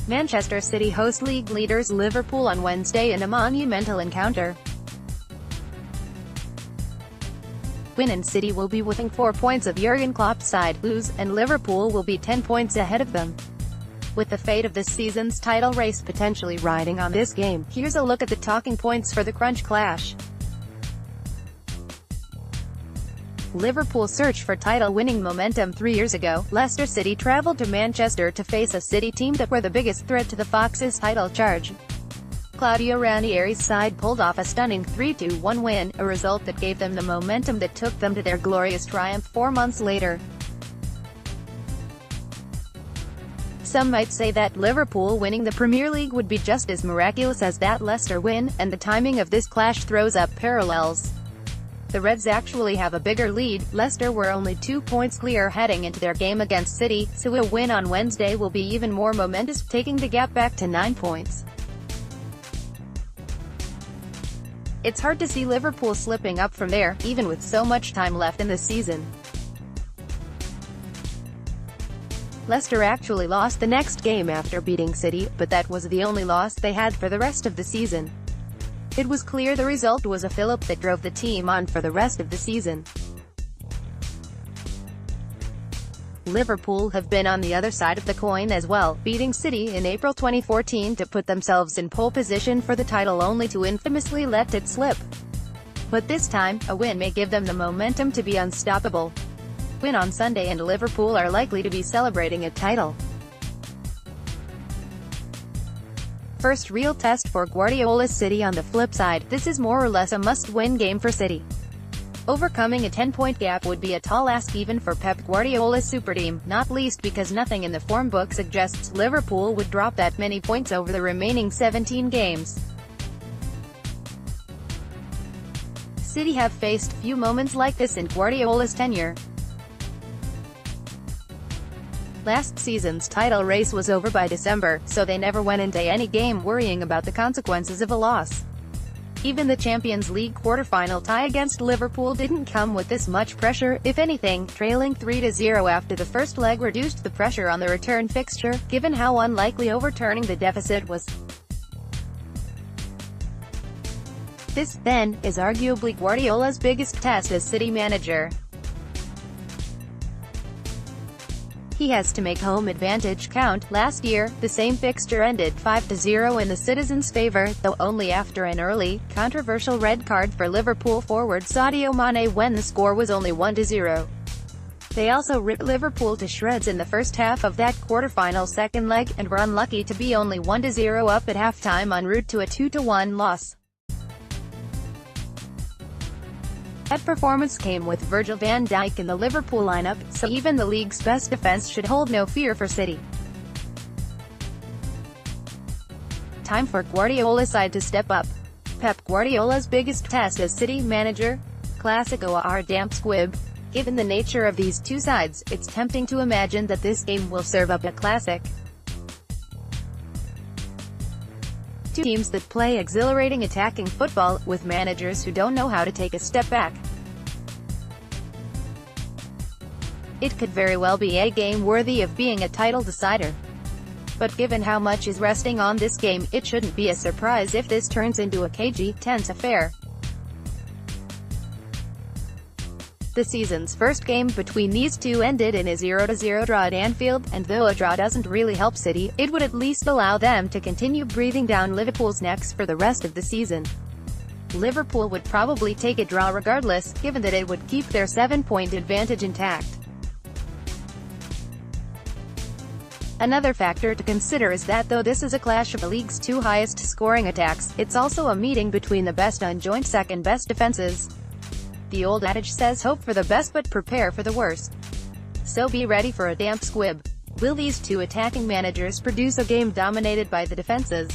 Manchester City host league leaders Liverpool on Wednesday in a monumental encounter. Win and City will be within 4 points of Jurgen Klopp's side, lose, and Liverpool will be 10 points ahead of them. With the fate of this season's title race potentially riding on this game, here's a look at the talking points for the crunch clash. Liverpool search for title-winning momentum. 3 years ago, Leicester City travelled to Manchester to face a City team that were the biggest threat to the Foxes' title charge. Claudio Ranieri's side pulled off a stunning 3-1 win, a result that gave them the momentum that took them to their glorious triumph 4 months later. Some might say that Liverpool winning the Premier League would be just as miraculous as that Leicester win, and the timing of this clash throws up parallels. The Reds actually have a bigger lead. Leicester were only 2 points clear heading into their game against City, so a win on Wednesday will be even more momentous, taking the gap back to 9 points. It's hard to see Liverpool slipping up from there, even with so much time left in the season. Leicester actually lost the next game after beating City, but that was the only loss they had for the rest of the season. It was clear the result was a fillip that drove the team on for the rest of the season. Liverpool have been on the other side of the coin as well, beating City in April 2014 to put themselves in pole position for the title only to infamously let it slip. But this time, a win may give them the momentum to be unstoppable. Win on Sunday and Liverpool are likely to be celebrating a title. First real test for Guardiola's City. On the flip side, this is more or less a must-win game for City. Overcoming a 10-point gap would be a tall ask even for Pep Guardiola's super team, not least because nothing in the form book suggests Liverpool would drop that many points over the remaining 17 games. City have faced few moments like this in Guardiola's tenure. Last season's title race was over by December, so they never went into any game worrying about the consequences of a loss. Even the Champions League quarter-final tie against Liverpool didn't come with this much pressure. If anything, trailing 3-0 after the first leg reduced the pressure on the return fixture, given how unlikely overturning the deficit was. This, then, is arguably Guardiola's biggest test as City manager. He has to make home advantage count. Last year, the same fixture ended 5-0 in the citizens' favour, though only after an early, controversial red card for Liverpool forward Sadio Mane when the score was only 1-0. They also ripped Liverpool to shreds in the first half of that quarter-final second leg, and were unlucky to be only 1-0 up at halftime en route to a 2-1 loss. That performance came with Virgil van Dijk in the Liverpool lineup, so even the league's best defence should hold no fear for City. Time for Guardiola's side to step up. Pep Guardiola's biggest test as City manager? Classico or damp squib? Given the nature of these two sides, it's tempting to imagine that this game will serve up a classic. Two teams that play exhilarating attacking football, with managers who don't know how to take a step back. It could very well be a game worthy of being a title decider. But given how much is resting on this game, it shouldn't be a surprise if this turns into a cagey, tense affair. The season's first game between these two ended in a 0-0 draw at Anfield, and though a draw doesn't really help City, it would at least allow them to continue breathing down Liverpool's necks for the rest of the season. Liverpool would probably take a draw regardless, given that it would keep their 7-point advantage intact. Another factor to consider is that though this is a clash of the league's two highest scoring attacks, it's also a meeting between the best and joint second-best defenses. The old adage says hope for the best but prepare for the worst. So be ready for a damp squib. Will these two attacking managers produce a game dominated by the defenses?